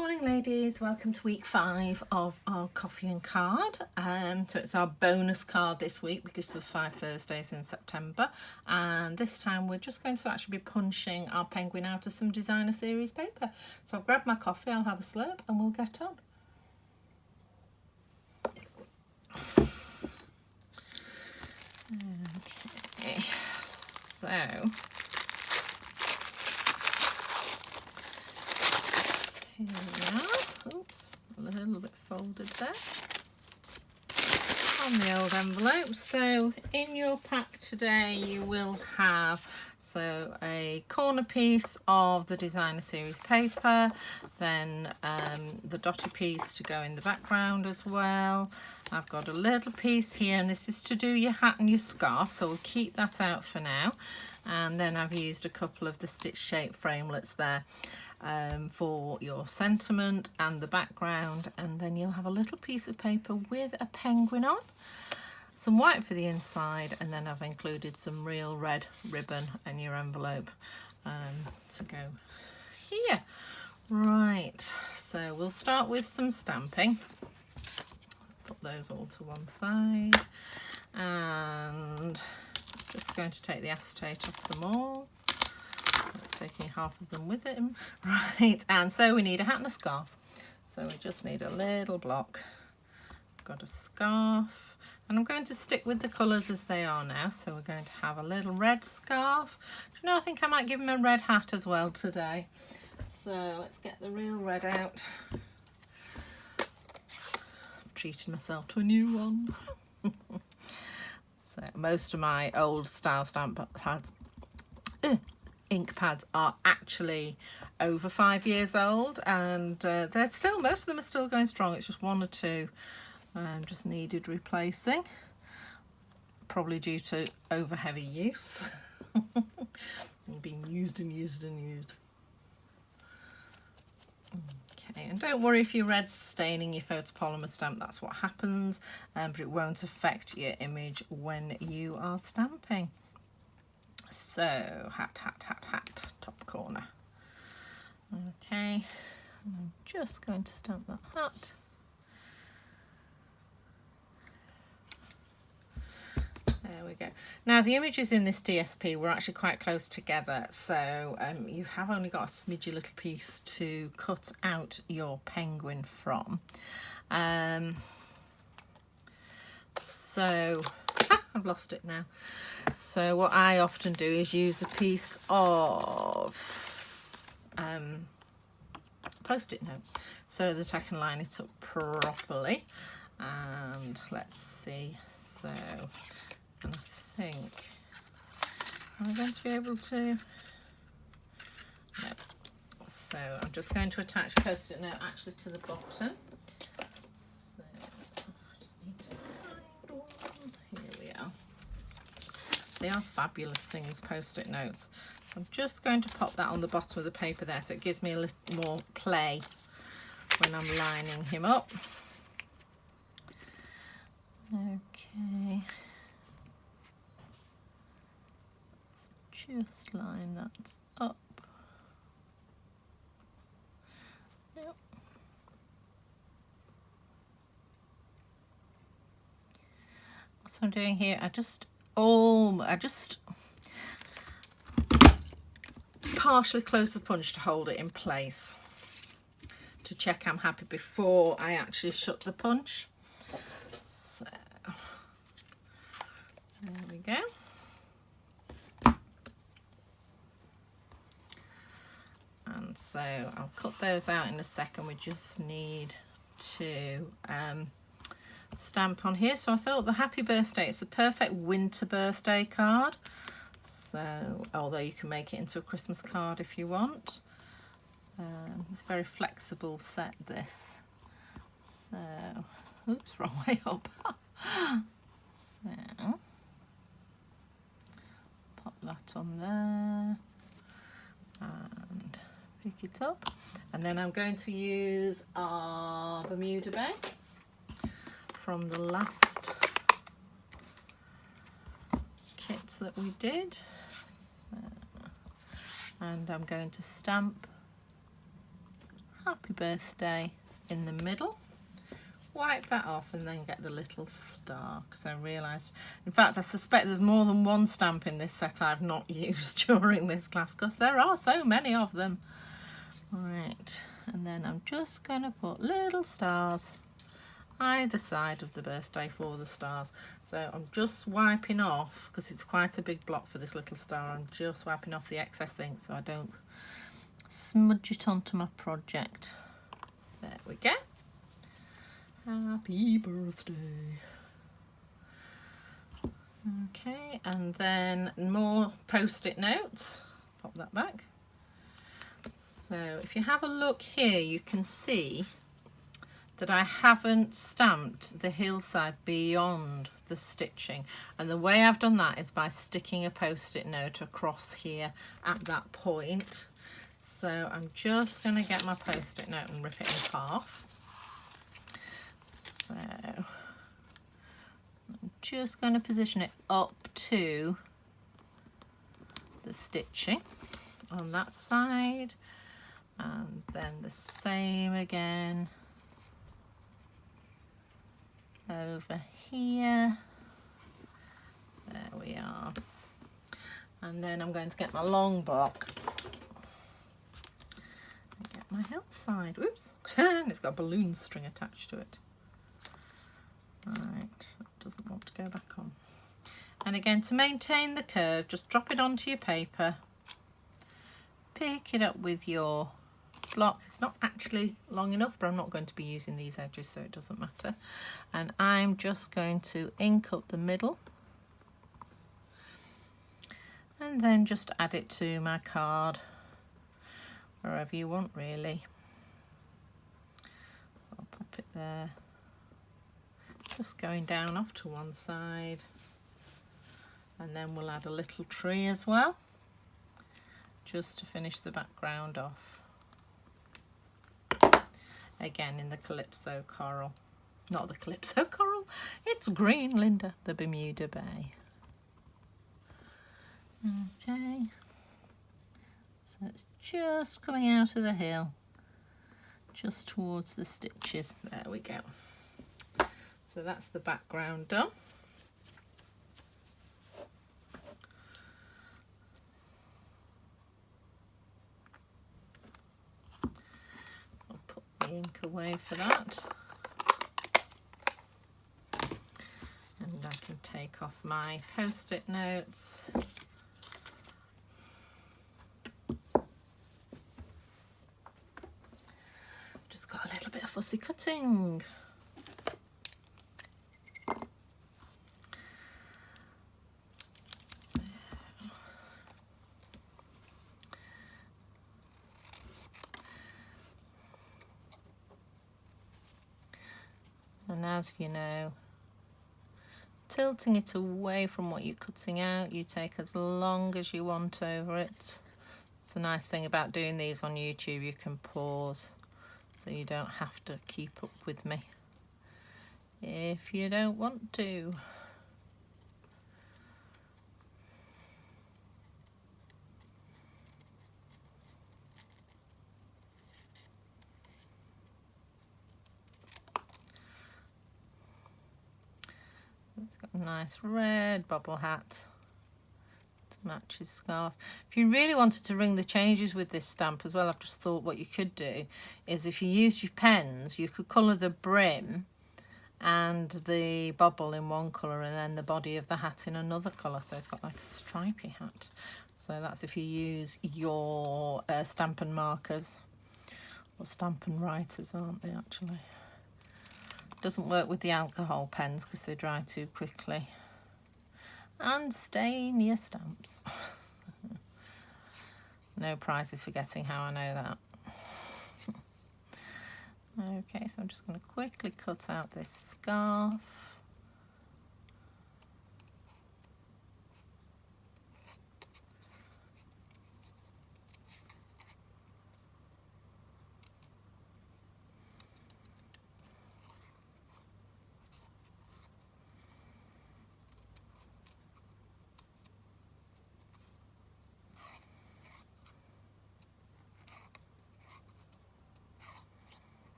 Morning ladies, welcome to week 5 of our coffee and card. So it's our bonus card this week because there was 5 Thursdays in September, and this time we're just going to actually be punching our penguin out of some designer series paper. So I've grabbed my coffee, I'll have a slurp and we'll get on. Okay, so here we are. Oops, a little bit folded there on the old envelope. So in your pack today you will have a corner piece of the designer series paper, then the dotty piece to go in the background as well. I've got a little piece here, and this is to do your hat and your scarf, so we'll keep that out for now. And then I've used a couple of the stitch shape framelets there for your sentiment and the background, and then you'll have a little piece of paper with a penguin on, some white for the inside, and then I've included some real red ribbon in your envelope to go here. Right, so we'll start with some stamping. Put those all to one side, and just going to take the acetate off them all. That's taking half of them with him. Right, and so we need a hat and a scarf. So we just need a little block. I've got a scarf, and I'm going to stick with the colours as they are now. So we're going to have a little red scarf. Do you know, I think I might give him a red hat as well today. So let's get the real red out. Treated myself to a new one. So most of my old style stamp pads, ink pads, are actually over 5 years old, and they're still, most of them are still going strong. It's just one or two just needed replacing, probably due to over heavy use. Being used and used and used. Okay, and don't worry if your red's staining your photopolymer stamp, that's what happens, but it won't affect your image when you are stamping. So, hat, top corner. Okay, and I'm just going to stamp that hat. There we go. Now the images in this DSP were actually quite close together, so you have only got a smidgy little piece to cut out your penguin from. I've lost it now. So what I often do is use a piece of post-it note so that I can line it up properly. And let's see, so, and I think I'm going to be able to, no. So I'm just going to attach post-it note actually to the bottom. So I just need to find one. Here we are. They are fabulous things, post-it notes. I'm just going to pop that on the bottom of the paper there, so it gives me a little more play when I'm lining him up. Okay. Let's just line that up. Yep. What I'm doing here, I just partially close the punch to hold it in place to check I'm happy before I actually shut the punch. So there we go. And so I'll cut those out in a second. We just need to stamp on here. So I thought the happy birthday, it's a perfect winter birthday card. So, although you can make it into a Christmas card if you want. It's a very flexible set, this. So, oops, wrong way up. So, pop that on there and pick it up. And then I'm going to use our Bermuda Bay from the last kit that we did. So, and I'm going to stamp happy birthday in the middle. Wipe that off and then get the little star, because I realised, in fact I suspect there's more than one stamp in this set I've not used during this class, because there are so many of them. Right, and then I'm just going to put little stars either side of the birthday for the stars. So I'm just wiping off, because it's quite a big block for this little star, I'm just wiping off the excess ink so I don't smudge it onto my project. There we go. Happy birthday. Okay, and then more post-it notes. Pop that back. So if you have a look here, you can see that I haven't stamped the hillside beyond the stitching. And the way I've done that is by sticking a post-it note across here at that point. So I'm just going to get my post-it note and rip it in half. So I'm just going to position it up to the stitching on that side, and then the same again over here. There we are. And then I'm going to get my long block and get my hillside. Whoops. And it's got a balloon string attached to it. Right, that doesn't want to go back on. And again, to maintain the curve, just drop it onto your paper, pick it up with your block. It's not actually long enough, but I'm not going to be using these edges, so it doesn't matter. And I'm just going to ink up the middle and then just add it to my card, wherever you want really. I'll pop it there. Just going down off to one side, and then we'll add a little tree as well, just to finish the background off. Again in the Calypso coral. Not the Calypso coral, it's green, Linda, the Bermuda Bay. Okay, so it's just coming out of the hill, just towards the stitches. There we go. So that's the background done. I'll put the ink away for that. And I can take off my post-it notes. Just got a little bit of fussy cutting. And as you know, tilting it away from what you're cutting out, you take as long as you want over it. It's the nice thing about doing these on YouTube, you can pause, so you don't have to keep up with me if you don't want to. It's got a nice red bobble hat to match his scarf. If you really wanted to ring the changes with this stamp as well, I've just thought what you could do is, if you used your pens, you could colour the brim and the bobble in one colour and then the body of the hat in another colour, so it's got like a stripy hat. So that's if you use your Stampin' markers, or Stampin' writers, aren't they actually? Doesn't work with the alcohol pens because they dry too quickly and stain your stamps. No prizes for guessing how I know that. Okay, so I'm just going to quickly cut out this scarf.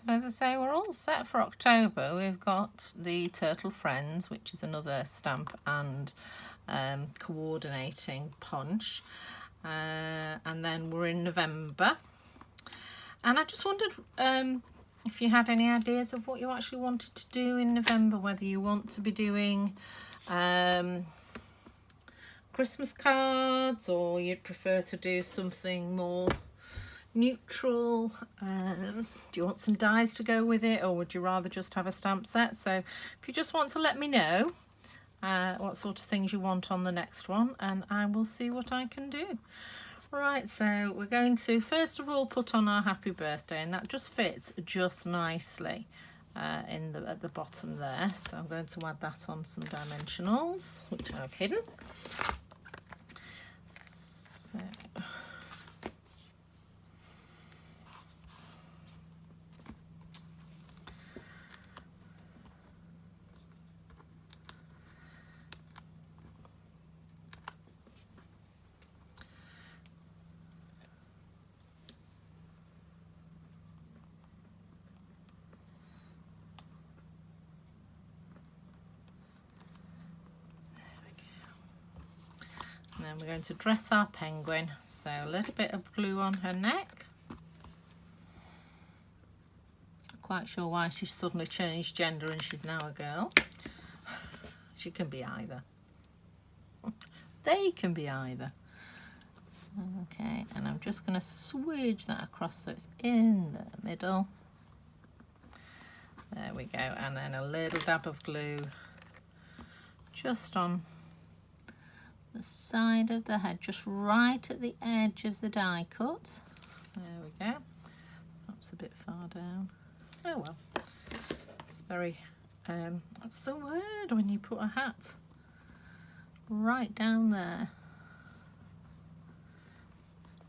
as I say, we're all set for October. We've got the Turtle Friends, which is another stamp and coordinating punch. And then we're in November. And I just wondered if you had any ideas of what you actually wanted to do in November, whether you want to be doing Christmas cards, or you'd prefer to do something more neutral. Do you want some dies to go with it, or would you rather just have a stamp set? So if you just want to let me know what sort of things you want on the next one, and I will see what I can do. Right, so we're going to first of all put on our happy birthday, and that just fits just nicely at the bottom there. So I'm going to add that on some dimensionals, which I've hidden. So then we're going to dress our penguin, so a little bit of glue on her neck. Not quite sure why she's suddenly changed gender and she's now a girl. She can be either. They can be either. Okay, and I'm just going to swidge that across so it's in the middle. There we go, and then a little dab of glue just on the side of the head, just right at the edge of the die cut. There we go. That's a bit far down. Oh well. It's very, what's the word when you put a hat right down there?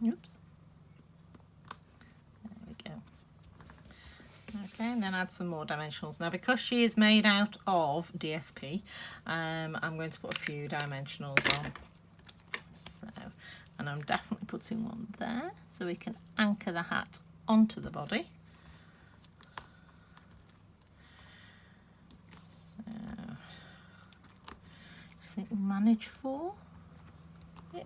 Oops. There we go. Okay, and then add some more dimensionals. Now, because she is made out of DSP, I'm going to put a few dimensionals on. So, and I'm definitely putting one there so we can anchor the hat onto the body. So, I think we'll manage 4. Yay!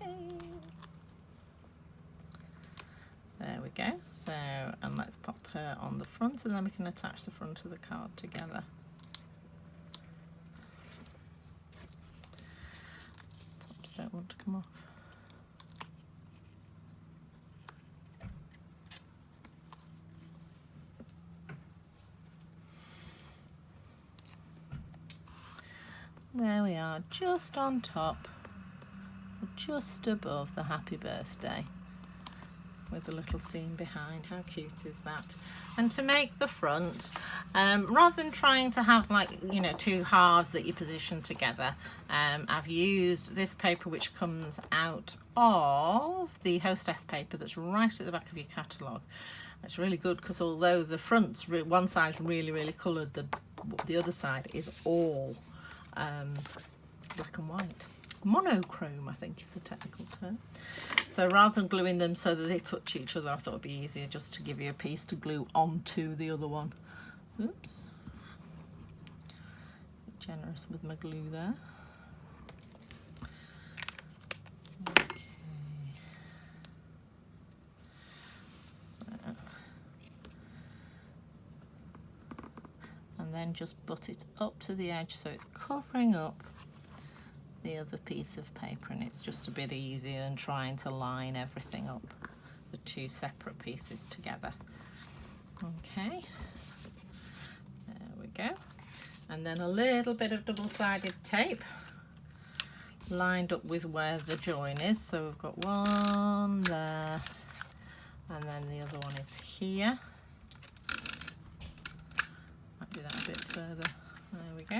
There we go. So, and let's pop her on the front, and then we can attach the front of the card together. Tops don't want to come off. There we are, just on top, just above the happy birthday, with a little scene behind. How cute is that? And to make the front, rather than trying to have, like, you know, 2 halves that you position together, I've used this paper which comes out of the Hostess paper that's right at the back of your catalogue. It's really good because although the front's one side's really coloured, the other side is all black and white. Monochrome, I think, is the technical term. So rather than gluing them so that they touch each other, I thought it'd be easier just to give you a piece to glue onto the other one. Oops. Generous with my glue there. Okay. So. And then just butt it up to the edge so it's covering up the other piece of paper, and it's just a bit easier than trying to line everything up, the 2 separate pieces together. Okay, there we go. And then a little bit of double-sided tape lined up with where the join is. So we've got one there, and then the other one is here. Might do that a bit further. There we go.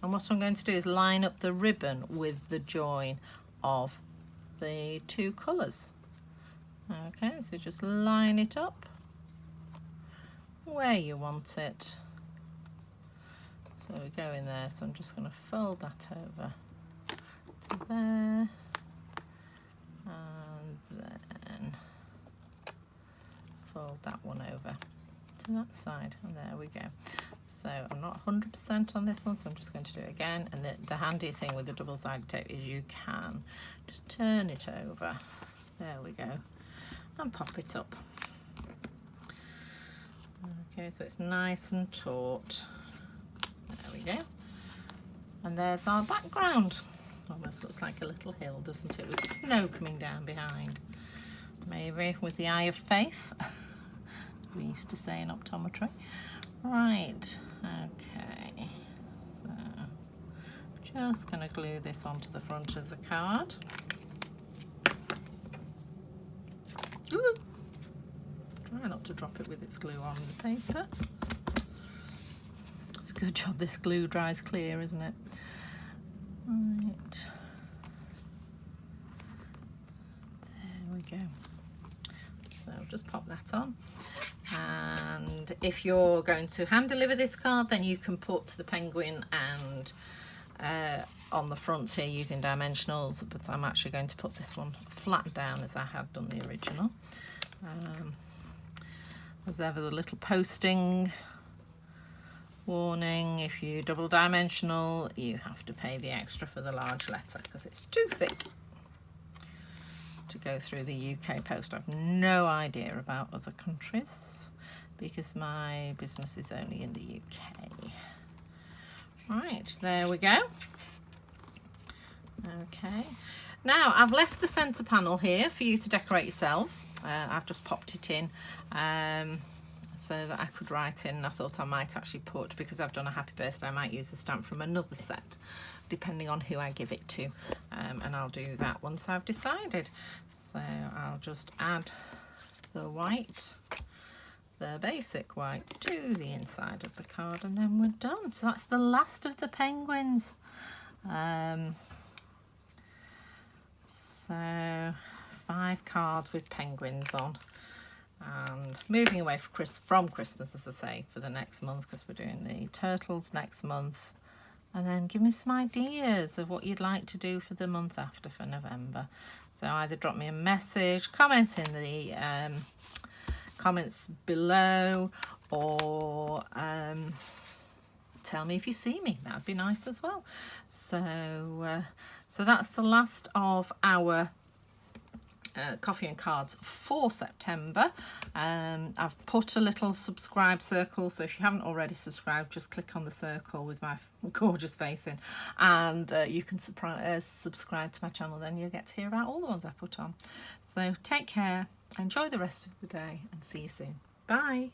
And what I'm going to do is line up the ribbon with the join of the 2 colours. Okay, so just line it up where you want it. So we go in there, so I'm just going to fold that over to there and then fold that one over to that side, and there we go. So I'm not 100% on this one, so I'm just going to do it again. And the handy thing with the double-sided tape is you can just turn it over, there we go, and pop it up. Okay, so it's nice and taut. There we go. And there's our background. Almost looks like a little hill, doesn't it, with snow coming down behind. Maybe with the eye of faith, we used to say in optometry. Right, okay, so just going to glue this onto the front of the card. Ooh. Try not to drop it with its glue on the paper. It's a good job this glue dries clear, isn't it? Right. There we go. So just pop that on. And if you're going to hand deliver this card, then you can put the penguin and on the front here using dimensionals, but I'm actually going to put this one flat down as I had done the original. As ever, the little posting warning: if you double dimensional, you have to pay the extra for the large letter because it's too thick to go through the UK post. I've no idea about other countries because my business is only in the UK. Right, there we go. Okay, now I've left the centre panel here for you to decorate yourselves. I've just popped it in so that I could write in. I thought I might actually put, because I've done a happy birthday, I might use a stamp from another set depending on who I give it to, and I'll do that once I've decided. So I'll just add the white, the basic white, to the inside of the card, and then we're done. So that's the last of the penguins. So 5 cards with penguins on, and moving away from Christmas, as I say, for the next month, because we're doing the turtles next month. And then give me some ideas of what you'd like to do for the month after, for November. So either drop me a message, comment in the comments below, or tell me if you see me. That'd be nice as well. So so that's the last of our coffee and cards for September. I've put a little subscribe circle, so if you haven't already subscribed, just click on the circle with my gorgeous face in, and you can subscribe to my channel. Then you'll get to hear about all the ones I put on. So take care, enjoy the rest of the day, and see you soon. Bye.